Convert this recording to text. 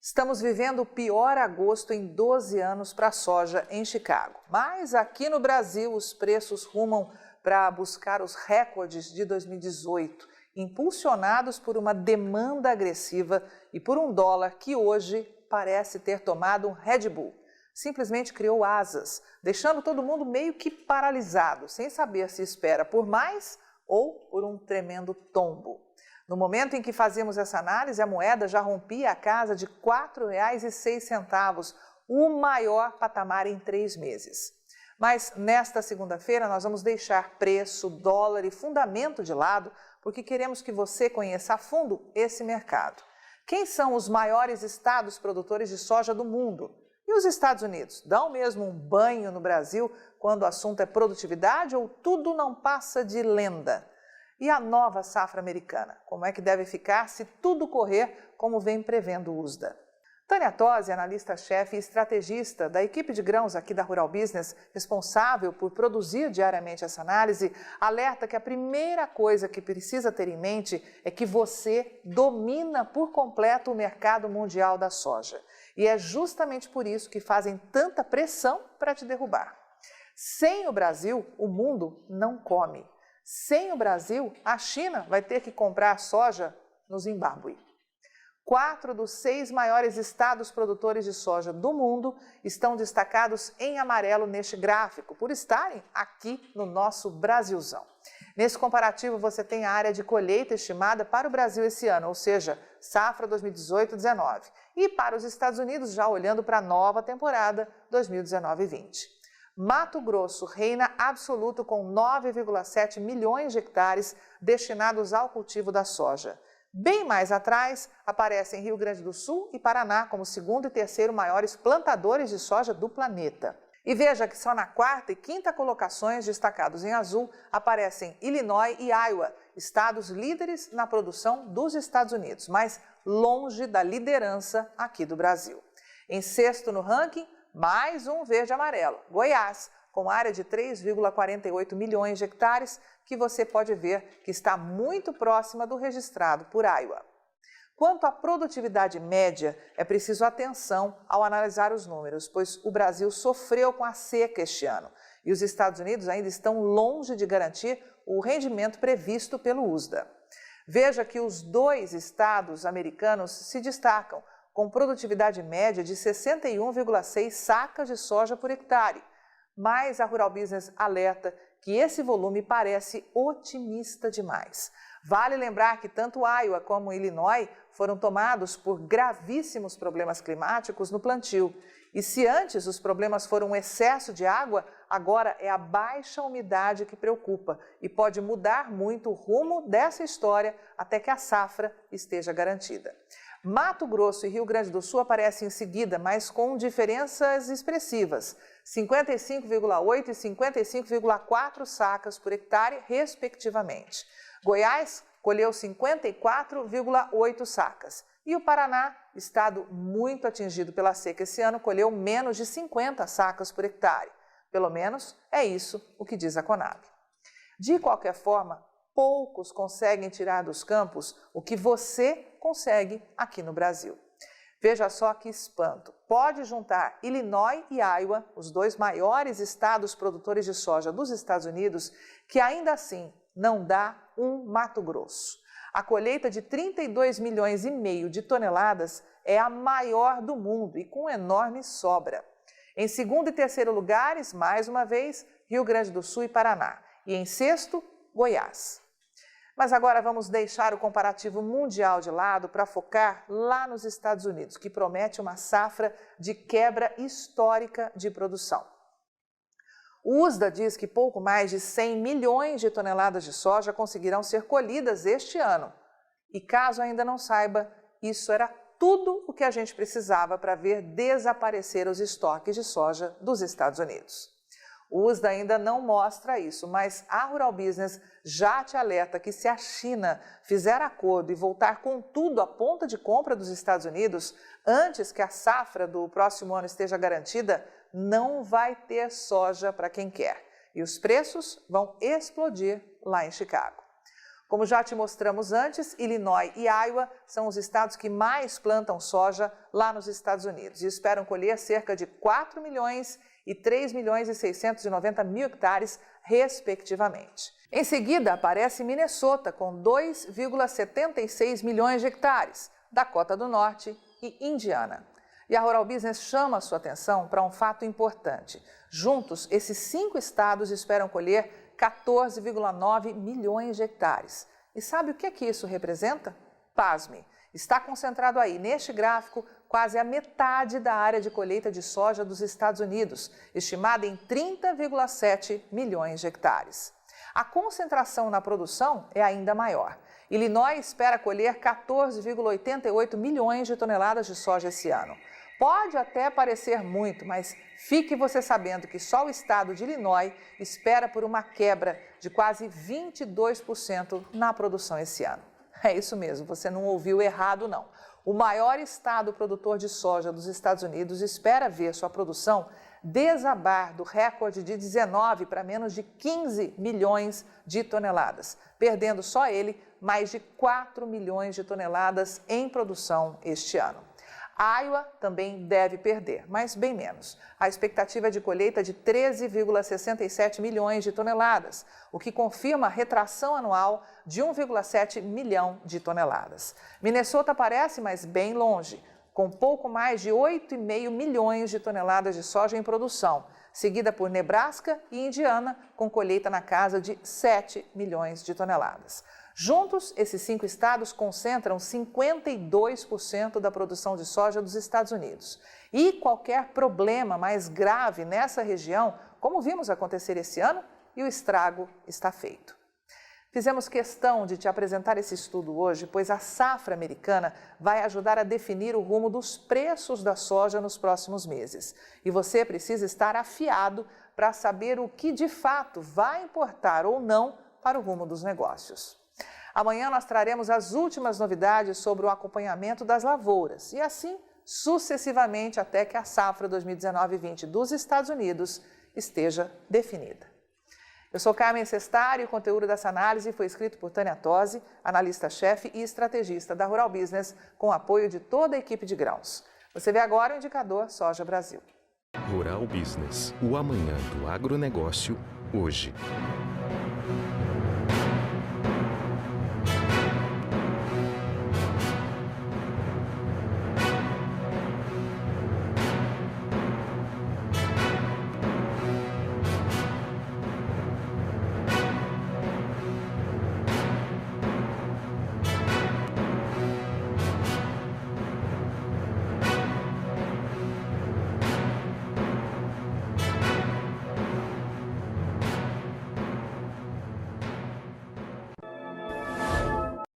Estamos vivendo o pior agosto em 12 anos para a soja em Chicago. Mas aqui no Brasil, os preços rumam para buscar os recordes de 2018, impulsionados por uma demanda agressiva e por um dólar que hoje parece ter tomado um Red Bull. Simplesmente criou asas, deixando todo mundo meio que paralisado, sem saber se espera por mais ou por um tremendo tombo. No momento em que fazíamos essa análise, a moeda já rompia a casa de R$ 4,06, o maior patamar em 3 meses. Mas nesta segunda-feira nós vamos deixar preço, dólar e fundamento de lado, porque queremos que você conheça a fundo esse mercado. Quem são os maiores estados produtores de soja do mundo? E os Estados Unidos? Dão mesmo um banho no Brasil quando o assunto é produtividade ou tudo não passa de lenda? E a nova safra americana? Como é que deve ficar se tudo correr como vem prevendo o USDA? Tânia Tosi, analista-chefe e estrategista da equipe de grãos aqui da Rural Business, responsável por produzir diariamente essa análise, alerta que a primeira coisa que precisa ter em mente é que você domina por completo o mercado mundial da soja. E é justamente por isso que fazem tanta pressão para te derrubar. Sem o Brasil, o mundo não come. Sem o Brasil, a China vai ter que comprar soja no Zimbábue. 4 dos 6 maiores estados produtores de soja do mundo estão destacados em amarelo neste gráfico, por estarem aqui no nosso Brasilzão. Nesse comparativo, você tem a área de colheita estimada para o Brasil esse ano, ou seja, safra 2018-19, e para os Estados Unidos, já olhando para a nova temporada 2019-20. Mato Grosso reina absoluto com 9,7 milhões de hectares destinados ao cultivo da soja. Bem mais atrás, aparecem Rio Grande do Sul e Paraná como segundo e terceiro maiores plantadores de soja do planeta. E veja que só na quarta e quinta colocações, destacados em azul, aparecem Illinois e Iowa, estados líderes na produção dos Estados Unidos, mas longe da liderança aqui do Brasil. Em sexto no ranking, mais um verde-amarelo, Goiás, com área de 3,48 milhões de hectares, que você pode ver que está muito próxima do registrado por Iowa. Quanto à produtividade média, é preciso atenção ao analisar os números, pois o Brasil sofreu com a seca este ano e os Estados Unidos ainda estão longe de garantir o rendimento previsto pelo USDA. Veja que os 2 estados americanos se destacam, com produtividade média de 61,6 sacas de soja por hectare. Mas a Rural Business alerta que esse volume parece otimista demais. Vale lembrar que tanto Iowa como Illinois foram tomados por gravíssimos problemas climáticos no plantio. E se antes os problemas foram um excesso de água, agora é a baixa umidade que preocupa e pode mudar muito o rumo dessa história até que a safra esteja garantida. Mato Grosso e Rio Grande do Sul aparecem em seguida, mas com diferenças expressivas, 55,8 e 55,4 sacas por hectare, respectivamente. Goiás colheu 54,8 sacas e o Paraná, estado muito atingido pela seca esse ano, colheu menos de 50 sacas por hectare. Pelo menos é isso o que diz a Conab. De qualquer forma, poucos conseguem tirar dos campos o que você consegue aqui no Brasil. Veja só que espanto. Pode juntar Illinois e Iowa, os 2 maiores estados produtores de soja dos Estados Unidos, que ainda assim não dá um Mato Grosso. A colheita de 32 milhões e meio de toneladas é a maior do mundo e com enorme sobra. Em segundo e terceiro lugares, mais uma vez, Rio Grande do Sul e Paraná. E em sexto, Goiás. Mas agora vamos deixar o comparativo mundial de lado para focar lá nos Estados Unidos, que promete uma safra de quebra histórica de produção. O USDA diz que pouco mais de 100 milhões de toneladas de soja conseguirão ser colhidas este ano. E caso ainda não saiba, isso era tudo o que a gente precisava para ver desaparecer os estoques de soja dos Estados Unidos. O USDA ainda não mostra isso, mas a Rural Business já te alerta que se a China fizer acordo e voltar com tudo à ponta de compra dos Estados Unidos, antes que a safra do próximo ano esteja garantida, não vai ter soja para quem quer. E os preços vão explodir lá em Chicago. Como já te mostramos antes, Illinois e Iowa são os estados que mais plantam soja lá nos Estados Unidos e esperam colher cerca de 4 milhões e 3 milhões e 690 mil hectares, respectivamente. Em seguida, aparece Minnesota, com 2,76 milhões de hectares, Dakota do Norte e Indiana. E a Rural Business chama a sua atenção para um fato importante. Juntos, esses 5 estados esperam colher 14,9 milhões de hectares. E sabe o que isso representa? Pasme, está concentrado aí, neste gráfico, quase a metade da área de colheita de soja dos Estados Unidos, estimada em 30,7 milhões de hectares. A concentração na produção é ainda maior. Illinois espera colher 14,88 milhões de toneladas de soja esse ano. Pode até parecer muito, mas fique você sabendo que só o estado de Illinois espera por uma quebra de quase 22% na produção esse ano. É isso mesmo, você não ouviu errado não. O maior estado produtor de soja dos Estados Unidos espera ver sua produção desabar do recorde de 19 para menos de 15 milhões de toneladas, perdendo só ele mais de 4 milhões de toneladas em produção este ano. Iowa também deve perder, mas bem menos. A expectativa é de colheita de 13,67 milhões de toneladas, o que confirma a retração anual de 1,7 milhão de toneladas. Minnesota aparece, mas bem longe, com pouco mais de 8,5 milhões de toneladas de soja em produção, seguida por Nebraska e Indiana, com colheita na casa de 7 milhões de toneladas. Juntos, esses 5 estados concentram 52% da produção de soja dos Estados Unidos. E qualquer problema mais grave nessa região, como vimos acontecer esse ano, e o estrago está feito. Fizemos questão de te apresentar esse estudo hoje, pois a safra americana vai ajudar a definir o rumo dos preços da soja nos próximos meses. E você precisa estar afiado para saber o que de fato vai importar ou não para o rumo dos negócios. Amanhã nós traremos as últimas novidades sobre o acompanhamento das lavouras e assim sucessivamente até que a safra 2019-20 dos Estados Unidos esteja definida. Eu sou Carmen Sestari e o conteúdo dessa análise foi escrito por Tânia Tosi, analista-chefe e estrategista da Rural Business, com apoio de toda a equipe de grãos. Você vê agora o indicador Soja Brasil. Rural Business, o amanhã do agronegócio, hoje.